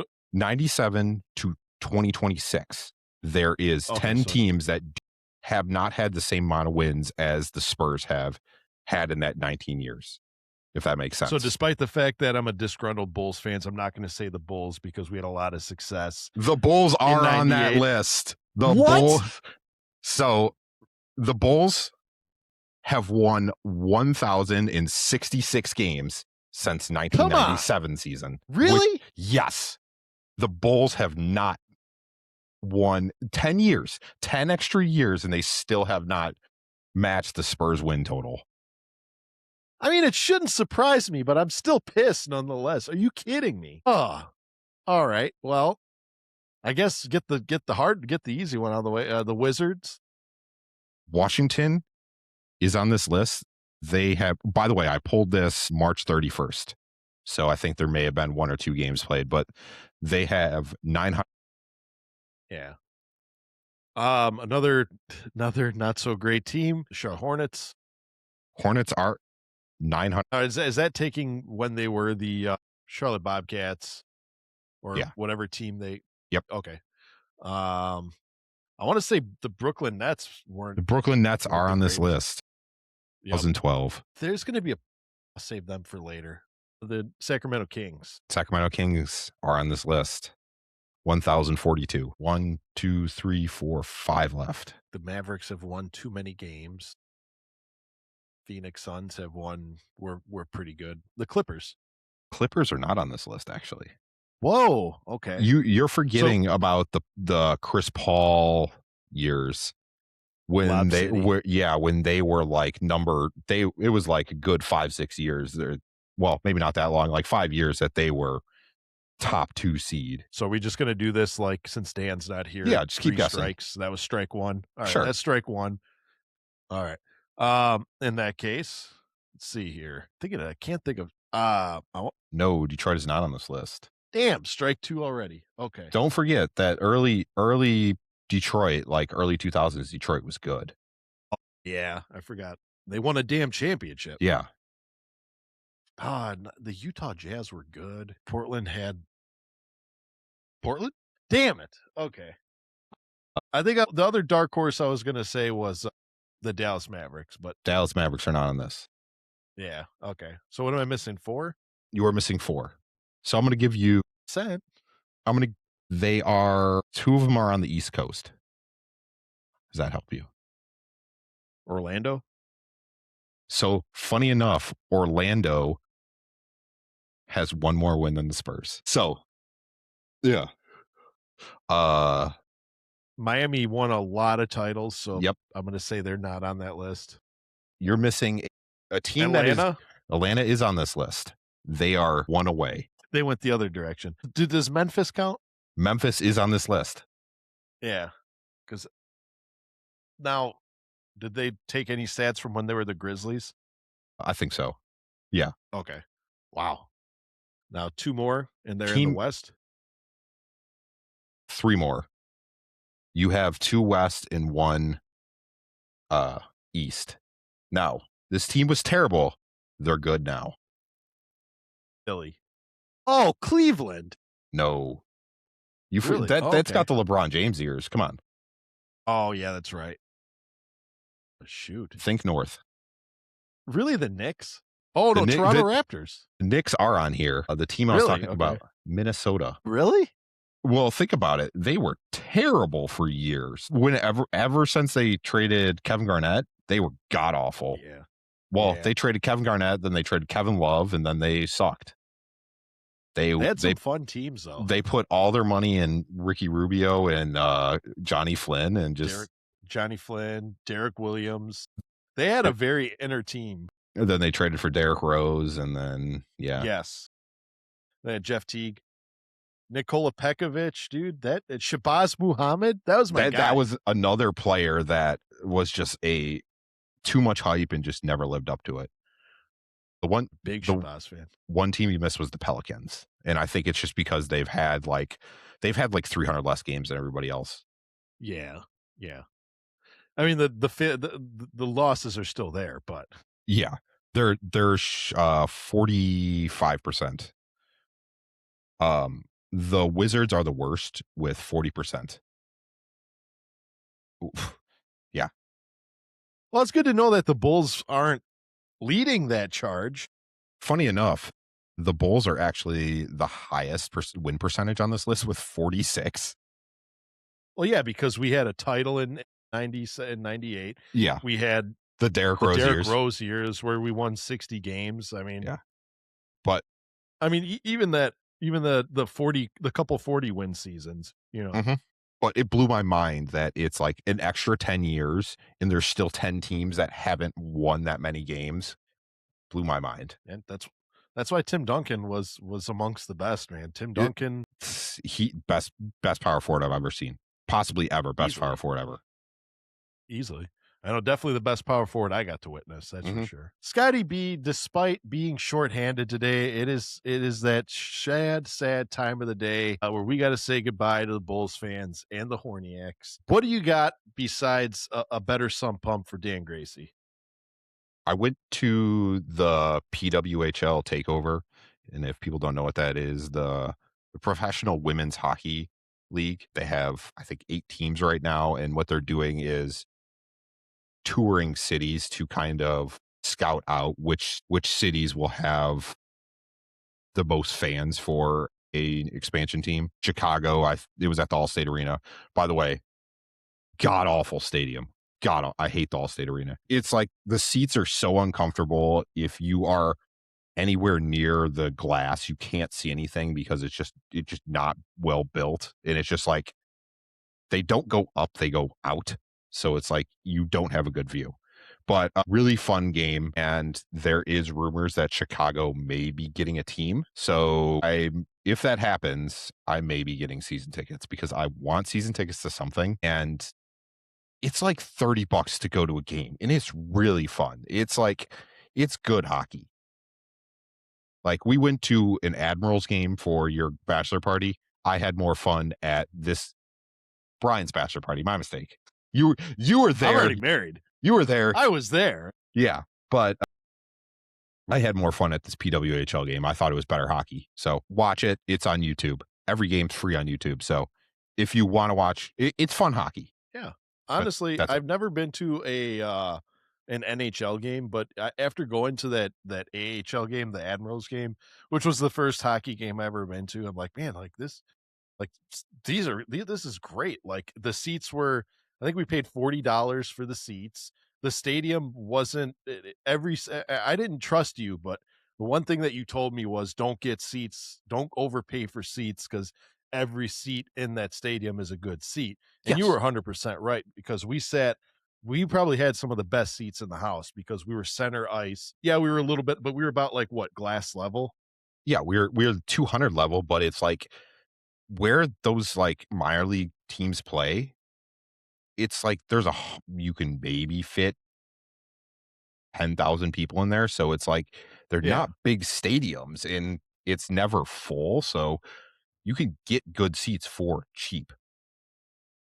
to 2026. There is 10 teams that have not had the same amount of wins as the Spurs have had in that 19 years, if that makes sense.
So despite the fact that I'm a disgruntled Bulls fan, I'm not going to say the Bulls because we had a lot of success.
The Bulls are on that list. So the Bulls have won 1,066 games since 1997 season.
Really?
Yes. The Bulls have not won 10 years, 10 extra years, and they still have not matched the Spurs win total.
I mean, it shouldn't surprise me, but I'm still pissed nonetheless. Are you kidding me? Oh, all right. Well, I guess get the easy one out of the way. The Wizards.
Washington is on this list. They have, by the way, I pulled this March 31st. So I think there may have been 1 or 2 games played, but they have 900.
Yeah. Another not so great team, Charlotte Hornets.
Hornets are 900.
Is that taking when they were the Charlotte Bobcats or whatever team they?
Yep.
Okay. I want to say the Brooklyn Nets weren't.
The Brooklyn Nets are on this list. 2012.
There's going to be I'll save them for later. The Sacramento Kings.
Sacramento Kings are on this list. 1,042. 1, 2, 3, 4, 5 left.
The Mavericks have won too many games. Phoenix Suns have won. We're pretty good. The Clippers
are not on this list, actually.
Whoa. Okay.
You're forgetting about the Chris Paul years when
Lob
they
City.
when they were like it was like a good 5-6 years there. Well, maybe not that long, like 5 years that they were top 2 seed.
So are we just going to do this like since Dan's not here?
Yeah, just keep guessing.
Strikes. That was strike 1. All right,
sure.
That's strike 1. All right. In that case, let's see here. I can't think of
no, Detroit is not on this list.
Damn, strike 2 already. Okay.
Don't forget that early Detroit, like early 2000s Detroit was good.
Yeah, I forgot. They won a damn championship.
Yeah.
The Utah Jazz were good. Portland? Damn it. Okay. I think the other dark horse I was going to say was the Dallas Mavericks, but
Dallas Mavericks are not on this.
Yeah. Okay. So what am I missing? 4?
You are missing 4. So I'm going to give you
set.
They are 2 of them are on the East Coast. Does that help you?
Orlando.
So funny enough, Orlando has 1 more win than the Spurs. So yeah.
Miami won a lot of titles, so
yep.
I'm going to say they're not on that list.
You're missing a team Atlanta is on this list. They are 1 away.
They went the other direction. Does Memphis count?
Memphis is on this list.
Yeah, because now Did they take any stats from when they were the Grizzlies?
I think so. Yeah.
Okay. Wow. Now 2 more, and they're in the
Team
West?
3 more. You have 2 West and 1 East. Now, this team was terrible. They're good now.
Philly. Oh, Cleveland.
No.
Really?
That's
Okay.
got the LeBron James ears. Come on.
Oh, yeah, that's right. Shoot.
Think north.
Really, the Knicks? Oh,
The
no,
Knick-
Toronto
the-
Raptors.
The Knicks are on here. The team I was
Really?
talking
Okay.
about, Minnesota.
Really?
Well, think about it. They were terrible for years. Ever since they traded Kevin Garnett, they were god awful.
Yeah.
Well,
Yeah.
they traded Kevin Garnett, then they traded Kevin Love, and then they sucked.
They had some fun teams, though.
They put all their money in Ricky Rubio and Johnny Flynn and just
Johnny Flynn, Derek Williams. They had a very inner team.
and then they traded for Derrick Rose, and then
Yes. They had Jeff Teague. Nikola Pekovic, dude. That Shabazz Muhammad. That was my guy.
that was another player that was just too much hype and just never lived up to it.
Big Shabazz fan.
One team you missed was the Pelicans, and I think it's just because they've had like 300 less games than everybody else.
Yeah. I mean the losses are still there, but
Yeah, they're 45%. The Wizards are the worst with 40%. Oof. Yeah.
well, it's good to know that the Bulls aren't leading that charge.
Funny enough, the Bulls are actually the highest win percentage on this list with 46.
Well, yeah, because we had a title in 90 and 98.
Yeah.
We had
The Derrick Rose
years where we won 60 games. I mean,
yeah. But
I mean, even the couple 40 win seasons, you know.
Mm-hmm. But it blew my mind that it's like an extra 10 years and there's still 10 teams that haven't won that many games. Blew my mind.
And that's why Tim Duncan was amongst the best, man. Tim Duncan,
He best power forward I've ever seen. Possibly ever. Best
Easily.
power forward ever.
Easily. I know, definitely the best power forward I got to witness. That's
Mm-hmm.
for sure. Scotty B, despite being shorthanded today, it is that sad time of the day where we got to say goodbye to the Bulls fans and the Horniacs. What do you got besides a better sump pump for Dan Gracie?
I went to the PWHL takeover, and if people don't know what that is, the Professional Women's Hockey League. They have, I think, 8 teams right now, and what they're doing is touring cities to kind of scout out which cities will have the most fans for a expansion team. Chicago, it was at the Allstate Arena. By the way, god awful stadium. I hate the Allstate Arena. It's like the seats are so uncomfortable. If you are anywhere near the glass, you can't see anything because it's just not well built, and it's just like they don't go up, they go out. So it's like you don't have a good view. But a really fun game, and there is rumors that Chicago may be getting a team. So if that happens, I may be getting season tickets because I want season tickets to something, and it's like $30 to go to a game, and it's really fun. It's like, it's good hockey. Like, we went to an Admirals game for your bachelor party. I had more fun at Brian's bachelor party. My mistake. You were there.
I'm already married.
You were there.
I was there.
Yeah, but I had more fun at this PWHL game. I thought it was better hockey. So watch it. It's on YouTube. Every game's free on YouTube. So if you want to watch, it's fun hockey.
Yeah. Honestly,
that's
I've never been to an NHL game, but after going to that AHL game, the Admirals game, which was the first hockey game I ever been to, I'm like, man, this is great. Like, the seats were, I think we paid $40 for the seats. The stadium wasn't I didn't trust you, but the one thing that you told me was don't overpay for seats because every seat in that stadium is a good seat. And you
Yes.
were 100% right, because we probably had some of the best seats in the house because we were center ice. Yeah, we were a little bit, but we were about like what, glass level?
Yeah, we're 200 level, but it's like where those like minor league teams play, it's like you can maybe fit 10,000 people in there. So it's like they're
Yeah.
not big stadiums and it's never full. So you can get good seats for cheap.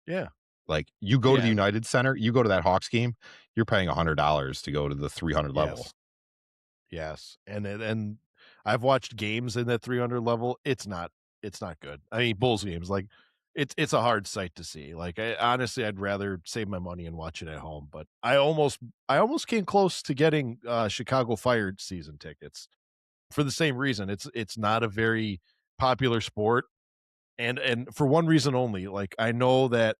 Yeah.
Like you go to the
Yeah.
United Center, you go to that Hawks game, you're paying $100 to go to the 300 level.
Yes. Yes. And I've watched games in that 300 level. It's not good. I mean, Bulls games, like it's a hard sight to see. Like honestly, I'd rather save my money and watch it at home, but I almost came close to getting Chicago Fire season tickets for the same reason. It's not a very popular sport, and for one reason only. Like I know that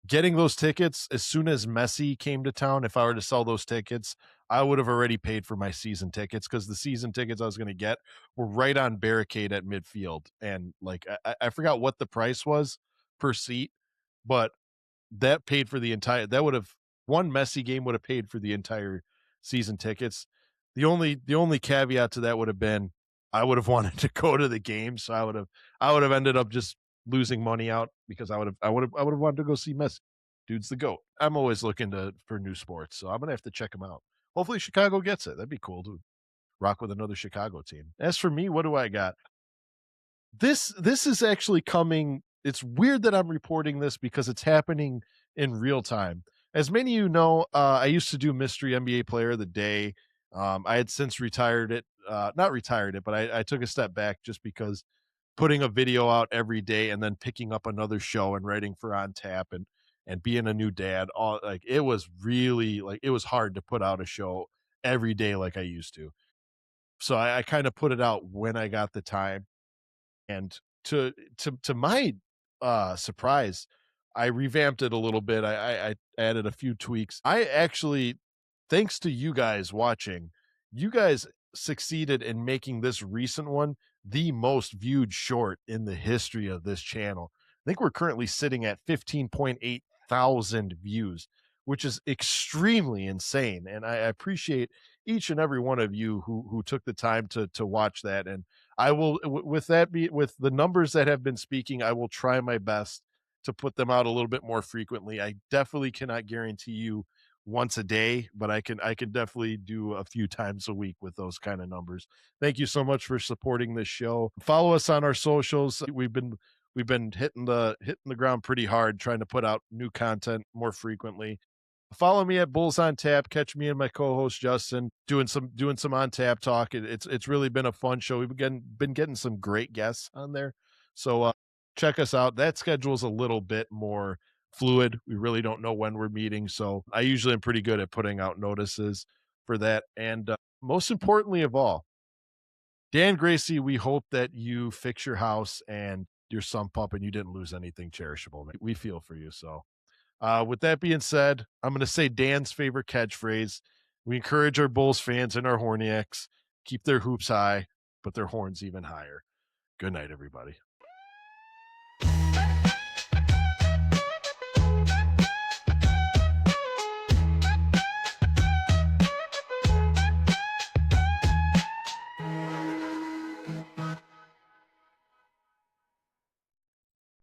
getting those tickets as soon as Messi came to town, if I were to sell those tickets, I would have already paid for my season tickets because the season tickets I was going to get were right on barricade at midfield. And like, I forgot what the price was per seat, but that paid for the entire, that would have, one Messi game would have paid for the entire season tickets. The only caveat to that would have been I would have wanted to go to the game. So I would have ended up just losing money out because I would have wanted to go see Messi. Dude's the GOAT. I'm always looking for new sports, so I'm gonna have to check him out. Hopefully Chicago gets it. That'd be cool to rock with another Chicago team. As for me, what do I got? This is actually coming. It's weird that I'm reporting this because it's happening in real time. As many of you know, I used to do Mystery NBA Player of the Day. I had since retired it, not retired it, but I took a step back just because putting a video out every day and then picking up another show and writing for On Tap and being a new dad, all like it was really like it was hard to put out a show every day like I used to. So I kind of put it out when I got the time, and to my surprise, I revamped it a little bit. I added a few tweaks. I actually, thanks to you guys watching, you guys succeeded in making this recent one the most viewed short in the history of this channel. I think we're currently sitting at 15.8 thousand views, which is extremely insane. And I appreciate each and every one of you who took the time to watch that. And I will, with that be with the numbers that have been speaking, I will try my best to put them out a little bit more frequently. I definitely cannot guarantee you once a day, but I can definitely do a few times a week with those kind of numbers. Thank you so much for supporting this show. Follow us on our socials. We've been hitting the ground pretty hard trying to put out new content more frequently. Follow me at Bulls on Tap. Catch me and my co-host Justin doing some on tap talk. It's really been a fun show. We've been getting some great guests on there. So check us out. That schedule's a little bit more fluid. We really don't know when we're meeting. So I usually am pretty good at putting out notices for that. And most importantly of all, Dan Gracie, we hope that you fix your house and your sump up and you didn't lose anything cherishable. We feel for you. So with that being said, I'm going to say Dan's favorite catchphrase. We encourage our Bulls fans and our Horniacs keep their hoops high, but their horns even higher. Good night, everybody.